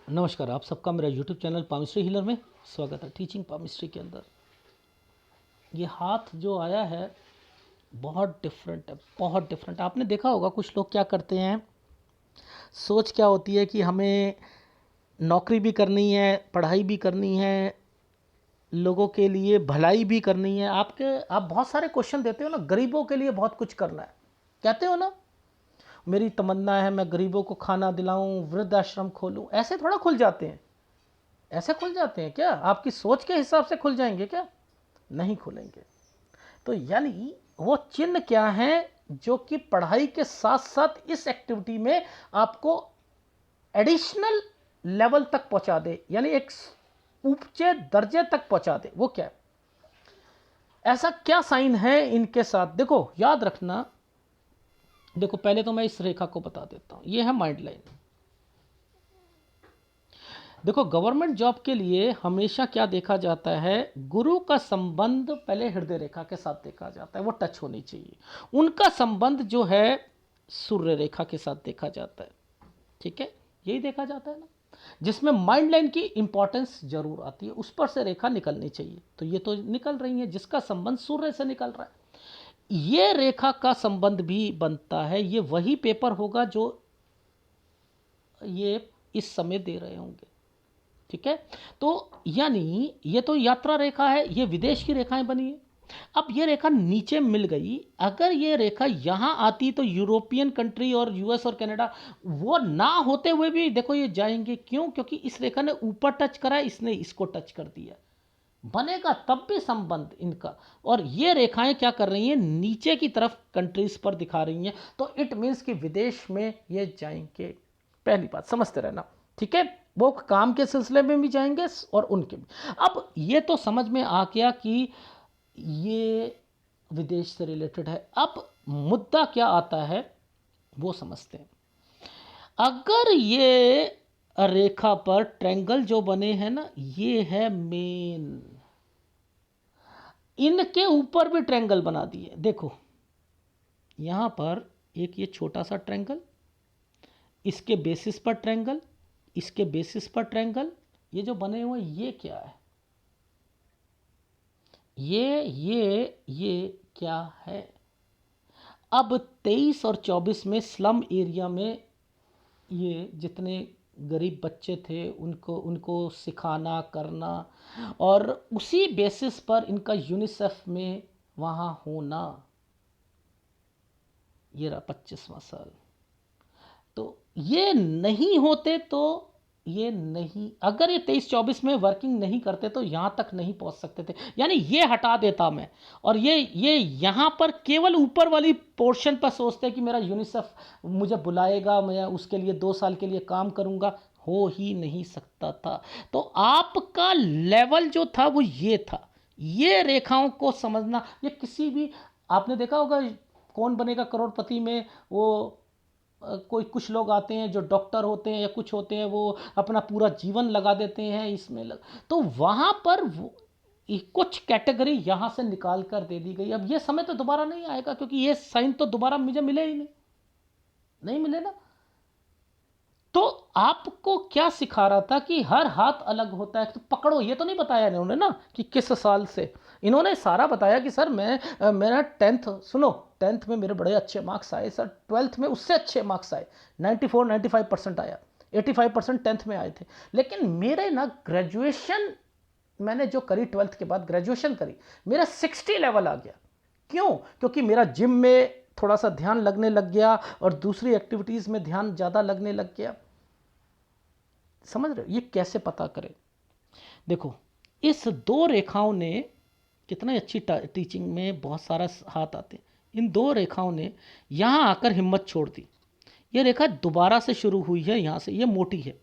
नमस्कार, आप सबका मेरा यूट्यूब चैनल पामिस्ट्री हीलर में स्वागत है। टीचिंग पामिस्ट्री के अंदर ये हाथ जो आया है बहुत डिफरेंट है, बहुत डिफरेंट। आपने देखा होगा कुछ लोग क्या करते हैं, सोच क्या होती है कि हमें नौकरी भी करनी है, पढ़ाई भी करनी है, लोगों के लिए भलाई भी करनी है। आप बहुत सारे क्वेश्चन देते हो ना, गरीबों के लिए बहुत कुछ करना है, कहते हो ना। मेरी तमन्ना है मैं गरीबों को खाना दिलाऊं, वृद्धाश्रम खोलूं। ऐसे थोड़ा खुल जाते हैं, ऐसे खुल जाते हैं क्या? आपकी सोच के हिसाब से खुल जाएंगे क्या? नहीं खुलेंगे। तो यानी वो चिन्ह क्या है जो कि पढ़ाई के साथ साथ इस एक्टिविटी में आपको एडिशनल लेवल तक पहुंचा दे, यानी एक ऊंचे दर्जे तक पहुंचा दे। वो क्या है? ऐसा क्या साइन है इनके साथ? देखो, याद रखना। देखो, पहले तो मैं इस रेखा को बता देता हूं। ये है माइंड लाइन। देखो, गवर्नमेंट जॉब के लिए हमेशा क्या देखा जाता है, गुरु का संबंध पहले हृदय रेखा के साथ देखा जाता है, वो टच होनी चाहिए। उनका संबंध जो है सूर्य रेखा के साथ देखा जाता है। ठीक है, यही देखा जाता है ना, जिसमें माइंड लाइन की इंपॉर्टेंस जरूर आती है। उस पर से रेखा निकलनी चाहिए, तो ये तो निकल रही है, जिसका संबंध सूर्य से निकल रहा है। ये रेखा का संबंध भी बनता है। ये वही पेपर होगा जो ये इस समय दे रहे होंगे। ठीक है, तो यानी ये तो यात्रा रेखा है, ये विदेश की रेखाएं बनी है। अब ये रेखा नीचे मिल गई। अगर ये रेखा यहां आती तो यूरोपियन कंट्री और यूएस और कनाडा, वो ना होते हुए भी देखो ये जाएंगे। क्यों? क्योंकि इस रेखा ने ऊपर टच करा, इसने इसको टच कर दिया। बनेगा तब भी संबंध इनका। और ये रेखाएं क्या कर रही हैं, नीचे की तरफ कंट्रीज पर दिखा रही हैं, तो इट मीन्स कि विदेश में ये जाएंगे। पहली बात समझते रहना। ठीक है, वो काम के सिलसिले में भी जाएंगे और उनके भी। अब ये तो समझ में आ गया कि ये विदेश से रिलेटेड है। अब मुद्दा क्या आता है वो समझते हैं। अगर ये रेखा पर ट्रायंगल जो बने हैं ना, ये है मेन। इनके ऊपर भी ट्रायंगल बना दिए। देखो, यहां पर एक ये छोटा सा ट्रायंगल, इसके बेसिस पर ट्रायंगल, इसके बेसिस पर ट्रायंगल। ये जो बने हुए ये क्या है? ये क्या है? अब 23 और 24 में स्लम एरिया में ये जितने गरीब बच्चे थे उनको उनको सिखाना करना, और उसी बेसिस पर इनका यूनिसेफ में वहाँ होना। ये रहा 25वां साल। तो ये नहीं होते तो ये नहीं, अगर ये 23-24 में वर्किंग नहीं करते तो यहाँ तक नहीं पहुँच सकते थे। यानी ये हटा देता मैं, और ये यहाँ पर केवल ऊपर वाली पोर्शन पर सोचते हैं कि मेरा यूनिसेफ मुझे बुलाएगा, मैं उसके लिए 2 साल के लिए काम करूँगा। हो ही नहीं सकता था। तो आपका लेवल जो था वो ये था। ये रेखाओं को समझना। ये किसी भी, आपने देखा होगा कौन बनेगा करोड़पति में, वो कोई कुछ लोग आते हैं जो डॉक्टर होते हैं या कुछ होते हैं, वो अपना पूरा जीवन लगा देते हैं इसमें तो वहाँ पर कुछ कैटेगरी यहाँ से निकाल कर दे दी गई। अब ये समय तो दोबारा नहीं आएगा, क्योंकि ये साइन तो दोबारा मुझे मिले ही नहीं, नहीं मिले ना। तो आपको क्या सिखा रहा था कि हर हाथ अलग होता है, तो पकड़ो। ये तो नहीं बताया इन्होंने ना कि किस साल से। इन्होंने सारा बताया कि सर मेरा 10th, सुनो, 10th में मेरे बड़े अच्छे मार्क्स आए सर, 12th में उससे अच्छे मार्क्स आए, 94-95% आया, 85% 10th में आए थे। लेकिन मेरे ना ग्रेजुएशन मैंने जो करी 12th के बाद, ग्रेजुएशन करी, मेरा 60 लेवल आ गया। क्यों? क्योंकि मेरा जिम में थोड़ा सा ध्यान लगने लग गया और दूसरी एक्टिविटीज़ में ध्यान ज़्यादा लगने लग गया। समझ रहे हो ये कैसे पता करें? देखो, इस दो रेखाओं ने, कितना अच्छी टीचिंग में बहुत सारा हाथ आते हैं, इन दो रेखाओं ने यहाँ आकर हिम्मत छोड़ दी। ये रेखा दोबारा से शुरू हुई है यहाँ से, ये मोटी है,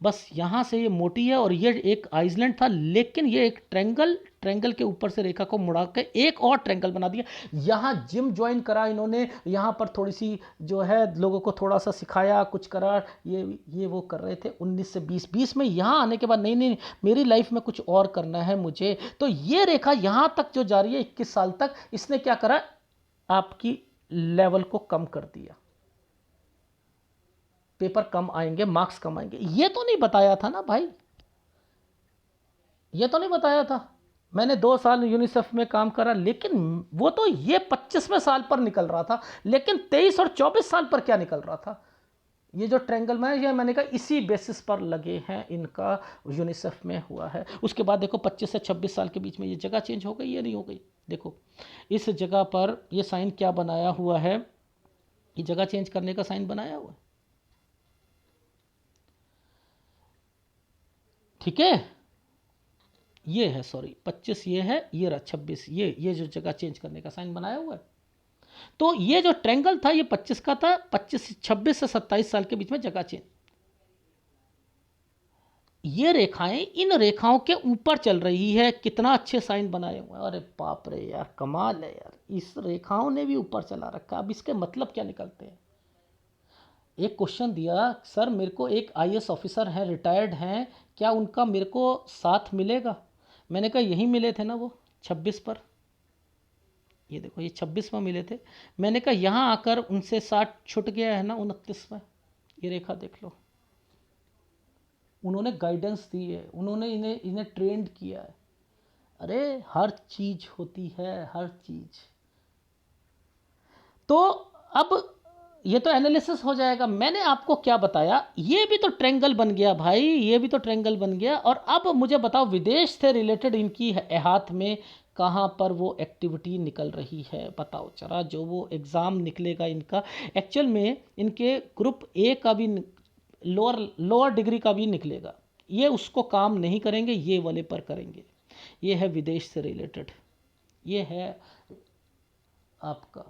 बस यहाँ से ये मोटी है, और ये एक आइसलैंड था, लेकिन ये एक ट्रैंगल, ट्रैंगल के ऊपर से रेखा को मुड़ा के एक और ट्रैंगल बना दिया। यहाँ जिम ज्वाइन करा इन्होंने, यहाँ पर थोड़ी सी जो है लोगों को थोड़ा सा सिखाया, कुछ करा, ये वो कर रहे थे 19 से 20 में यहाँ आने के बाद नहीं नहीं मेरी लाइफ में कुछ और करना है मुझे। तो ये रेखा यहाँ तक जो जा रही है 21 साल तक, इसने क्या करा, आपकी लेवल को कम कर दिया, पेपर कम आएंगे, मार्क्स कम आएंगे। ये तो नहीं बताया था ना भाई, ये तो नहीं बताया था। मैंने 2 साल यूनिसेफ में काम करा, लेकिन वो तो ये 25वें साल पर निकल रहा था, लेकिन 23 और 24 साल पर क्या निकल रहा था? ये जो ट्रेंगल मैच, ये मैंने कहा इसी बेसिस पर लगे हैं, इनका यूनिसेफ में हुआ है। उसके बाद देखो 25 से 26 साल के बीच में ये जगह चेंज हो गई, ये नहीं हो गई। देखो इस जगह पर ये साइन क्या बनाया हुआ है, ये जगह चेंज करने का साइन बनाया हुआ है, ठीक है। ये है, सॉरी 25 ये है, ये रहा 26, ये जो जगह चेंज करने का साइन बनाया हुआ है। तो ये जो ट्रेंगल था ये 25 का था, 26 से 27 साल के बीच में जगह चेंज। ये रेखाएं इन रेखाओं के ऊपर चल रही है, कितना अच्छे साइन बनाए हुए हैं। अरे बाप रे यार, कमाल है यार, इस रेखाओं ने भी ऊपर चला रखा। अब इसके मतलब क्या निकलते हैं? एक क्वेश्चन दिया, सर मेरे को एक आईएएस ऑफिसर है, रिटायर्ड हैं, क्या उनका मेरे को साथ मिलेगा? मैंने कहा यही मिले थे ना वो 26 पर, ये देखो ये 26 में मिले थे। मैंने कहा यहाँ आकर उनसे साथ छूट गया है ना 29 में, ये रेखा देख लो। उन्होंने गाइडेंस दी है, उन्होंने इन्हें ट्रेंड किया है। अरे हर चीज होती है, हर चीज। तो अब ये तो एनालिसिस हो जाएगा। मैंने आपको क्या बताया, ये भी तो ट्रेंगल बन गया भाई, ये भी तो ट्रेंगल बन गया। और अब मुझे बताओ विदेश से रिलेटेड इनकी हाथ में कहाँ पर वो एक्टिविटी निकल रही है, बताओ जरा। जो वो एग्ज़ाम निकलेगा इनका, एक्चुअल में इनके ग्रुप ए का भी, लोअर डिग्री का भी निकलेगा, ये उसको काम नहीं करेंगे, ये वाले पर करेंगे। ये है विदेश से रिलेटेड, ये है आपका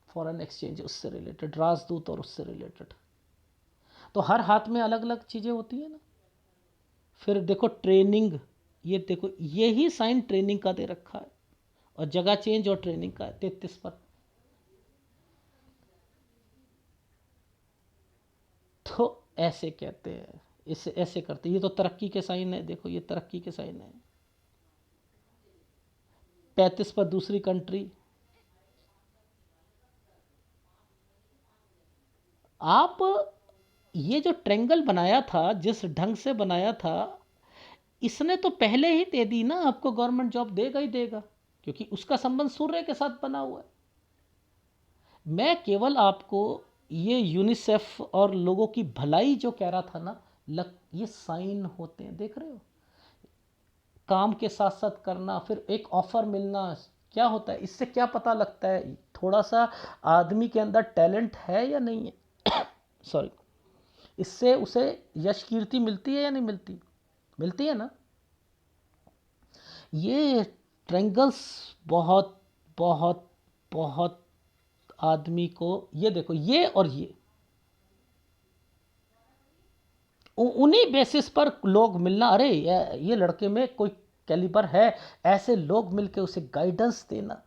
फॉरेन एक्सचेंज, उससे रिलेटेड, राजदूत और उससे रिलेटेड। तो हर हाथ में अलग अलग चीज़ें होती है ना। फिर देखो ट्रेनिंग, ये देखो यही साइन ट्रेनिंग का दे रखा है, और जगह चेंज और ट्रेनिंग का है 33 पर। तो ऐसे कहते हैं, इसे ऐसे करते हैं। ये तो तरक्की के साइन है, देखो ये तरक्की के साइन है। 35 पर दूसरी कंट्री। आप ये जो ट्रेंगल बनाया था, जिस ढंग से बनाया था, इसने तो पहले ही दे दी ना, आपको गवर्नमेंट जॉब देगा ही देगा, क्योंकि उसका संबंध सूर्य के साथ बना हुआ है। मैं केवल आपको ये यूनिसेफ और लोगों की भलाई जो कह रहा था ना, ये साइन होते हैं, देख रहे हो। काम के साथ साथ करना, फिर एक ऑफर मिलना, क्या होता है इससे? क्या पता लगता है थोड़ा सा आदमी के अंदर टैलेंट है या नहीं है? सॉरी, इससे उसे यश कीर्ति मिलती है या नहीं मिलती? मिलती है ना। ये ट्रेंगल्स बहुत बहुत बहुत आदमी को, ये देखो ये और ये, उन्हीं बेसिस पर लोग मिलना। अरे ये लड़के में कोई कैलिबर है, ऐसे लोग मिलके उसे गाइडेंस देना,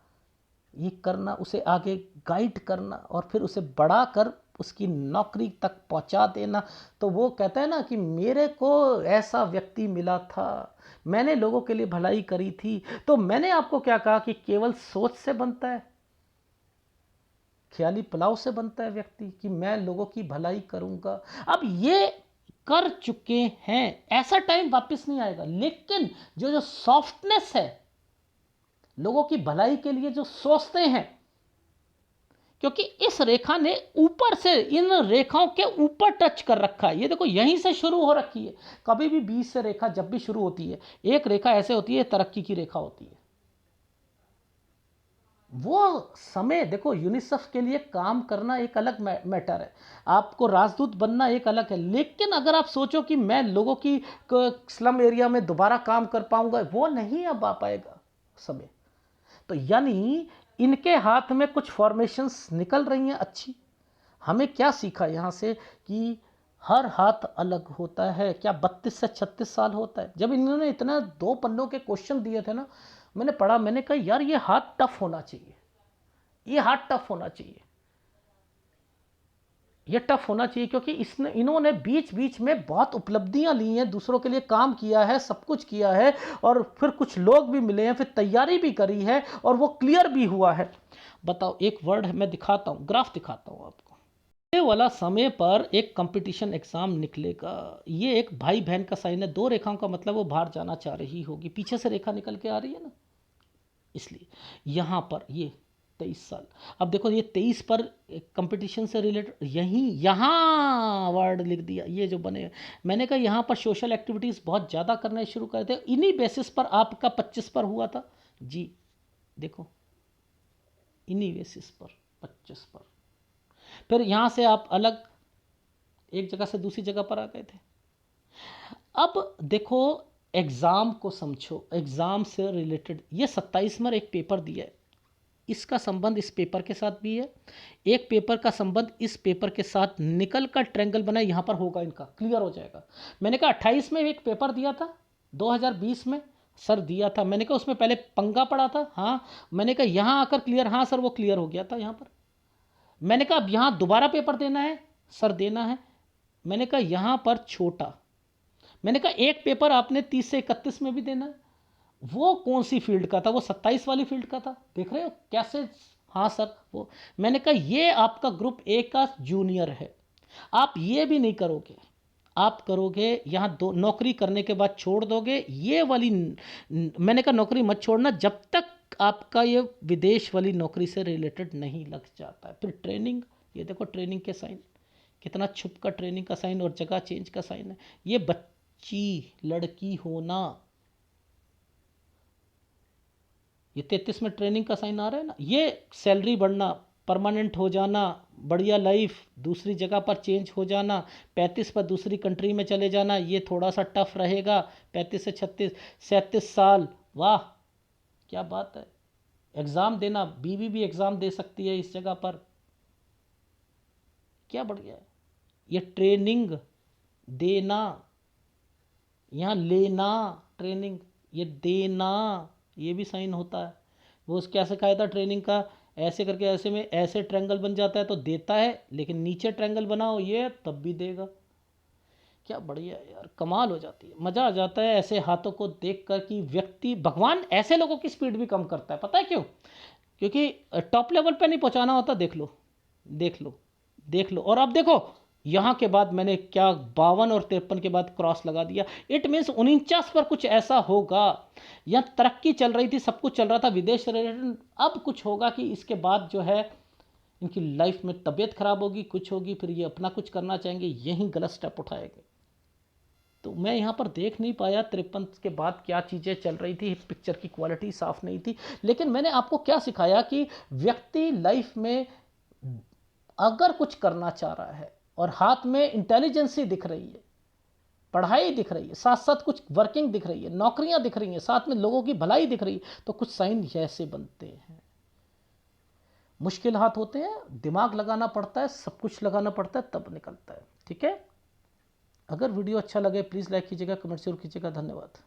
ये करना, उसे आगे गाइड करना, और फिर उसे बढ़ा कर उसकी नौकरी तक पहुंचा देना। तो वो कहता है ना कि मेरे को ऐसा व्यक्ति मिला था, मैंने लोगों के लिए भलाई करी थी। तो मैंने आपको क्या कहा कि केवल सोच से बनता है, ख्याली पुलाव से बनता है व्यक्ति, कि मैं लोगों की भलाई करूंगा। अब ये कर चुके हैं, ऐसा टाइम वापस नहीं आएगा। लेकिन जो सॉफ्टनेस है, लोगों की भलाई के लिए जो सोचते हैं, क्योंकि इस रेखा ने ऊपर से इन रेखाओं के ऊपर टच कर रखा है। ये देखो यहीं से शुरू हो रखी है। कभी भी बीच से रेखा जब भी शुरू होती है, एक रेखा ऐसे होती है, तरक्की की रेखा होती है। वो समय देखो, यूनिसेफ के लिए काम करना एक अलग मैटर है, आपको राजदूत बनना एक अलग है। लेकिन अगर आप सोचो कि मैं लोगों की स्लम एरिया में दोबारा काम कर पाऊंगा, वो नहीं अब आ पाएगा समय। तो यानी इनके हाथ में कुछ फॉर्मेशंस निकल रही हैं अच्छी। हमें क्या सीखा यहाँ से कि हर हाथ अलग होता है। क्या 32 से 36 साल होता है? जब इन्होंने इतना 2 पन्नों के क्वेश्चन दिए थे ना, मैंने पढ़ा, मैंने कहा यार ये हाथ टफ होना चाहिए, ये हाथ टफ होना चाहिए, ये टफ होना चाहिए। क्योंकि इन्होंने बीच बीच में बहुत उपलब्धियां ली हैं, दूसरों के लिए काम किया है, सब कुछ किया है, और फिर कुछ लोग भी मिले हैं, फिर तैयारी भी करी है, और वो क्लियर भी हुआ है। बताओ, एक वर्ड मैं दिखाता हूँ, ग्राफ दिखाता हूँ आपको। ये वाला समय पर एक कंपटीशन एग्जाम निकलेगा। ये एक भाई बहन का साइन है, दो रेखाओं का मतलब वो बाहर जाना चाह रही होगी, पीछे से रेखा निकल के आ रही है ना, इसलिए यहाँ पर ये 23 साल। अब देखो ये 23 पर कंपटीशन से रिलेटेड यहीं यहाँ वर्ड लिख दिया, ये जो बने। मैंने कहा यहाँ पर सोशल एक्टिविटीज़ बहुत ज़्यादा करना शुरू कर थे, इन्हीं बेसिस पर आपका 25 पर हुआ था जी। देखो इन्हीं बेसिस पर 25 पर, फिर यहाँ से आप अलग एक जगह से दूसरी जगह पर आ गए थे। अब देखो एग्ज़ाम को समझो, एग्ज़ाम से रिलेटेड ये 27 में एक पेपर दिया है, इसका संबंध इस पेपर के साथ भी है, एक पेपर का संबंध इस पेपर के साथ निकल कर ट्रायंगल बना यहाँ पर होगा, इनका क्लियर हो जाएगा। मैंने कहा 28 में एक पेपर दिया था 2020 में सर दिया था, मैंने कहा उसमें पहले पंगा पड़ा था, हाँ मैंने कहा यहाँ आकर क्लियर, हाँ सर वो क्लियर हो गया था यहाँ पर। मैंने कहा अब यहाँ दोबारा पेपर देना है सर, देना है। मैंने कहा यहाँ पर छोटा, मैंने कहा एक पेपर आपने 30 से 31 में भी देना है। वो कौन सी फील्ड का था, वो 27 वाली फील्ड का था, देख रहे हो कैसे, हाँ सर वो। मैंने कहा ये आपका ग्रुप ए का जूनियर है, आप ये भी नहीं करोगे, आप करोगे यहाँ दो नौकरी करने के बाद छोड़ दोगे ये वाली। मैंने कहा नौकरी मत छोड़ना जब तक आपका ये विदेश वाली नौकरी से रिलेटेड नहीं लग जाता है। फिर ट्रेनिंग, ये देखो ट्रेनिंग के साइन, कितना छुप का ट्रेनिंग का साइन और जगह चेंज का साइन है। ये बच्ची लड़की होना, ये 33 में ट्रेनिंग का साइन आ रहा है ना, ये सैलरी बढ़ना, परमानेंट हो जाना, बढ़िया लाइफ, दूसरी जगह पर चेंज हो जाना, 35 पर दूसरी कंट्री में चले जाना, ये थोड़ा सा टफ रहेगा। 35 से 36 37 साल, वाह क्या बात है। एग्ज़ाम देना, बीवी भी एग्ज़ाम दे सकती है इस जगह पर, क्या बढ़िया है। ये ट्रेनिंग देना, यहाँ लेना ट्रेनिंग, ये देना, ये भी साइन होता है। वो क्या सिखाया था ट्रेनिंग का, ऐसे करके ऐसे में ऐसे ट्रायंगल बन जाता है तो देता है, लेकिन नीचे ट्रायंगल बनाओ ये तब भी देगा। क्या बढ़िया है यार, कमाल हो जाती है, मज़ा आ जाता है ऐसे हाथों को देख कर कि व्यक्ति, भगवान ऐसे लोगों की स्पीड भी कम करता है, पता है क्यों? क्योंकि टॉप लेवल पे नहीं पहुंचाना होता। देख लो देख लो देख लो, और अब देखो यहाँ के बाद मैंने क्या 52 और 53 के बाद क्रॉस लगा दिया, इट मीन्स 49 पर कुछ ऐसा होगा। यहाँ तरक्की चल रही थी, सब कुछ चल रहा था विदेश से रिलेटेड, अब कुछ होगा कि इसके बाद जो है इनकी लाइफ में तबीयत खराब होगी, कुछ होगी, फिर ये अपना कुछ करना चाहेंगे, यहीं गलत स्टेप उठाएंगे। तो मैं यहाँ पर देख नहीं पाया 53 के बाद क्या चीज़ें चल रही थी, पिक्चर की क्वालिटी साफ नहीं थी। लेकिन मैंने आपको क्या सिखाया कि व्यक्ति लाइफ में अगर कुछ करना चाह रहा है और हाथ में इंटेलिजेंसी दिख रही है, पढ़ाई दिख रही है, साथ साथ कुछ वर्किंग दिख रही है, नौकरियां दिख रही हैं, साथ में लोगों की भलाई दिख रही है, तो कुछ साइन ऐसे बनते हैं। मुश्किल हाथ होते हैं, दिमाग लगाना पड़ता है, सब कुछ लगाना पड़ता है, तब निकलता है। ठीक है, अगर वीडियो अच्छा लगे प्लीज़ लाइक कीजिएगा, कमेंट जरूर कीजिएगा। धन्यवाद।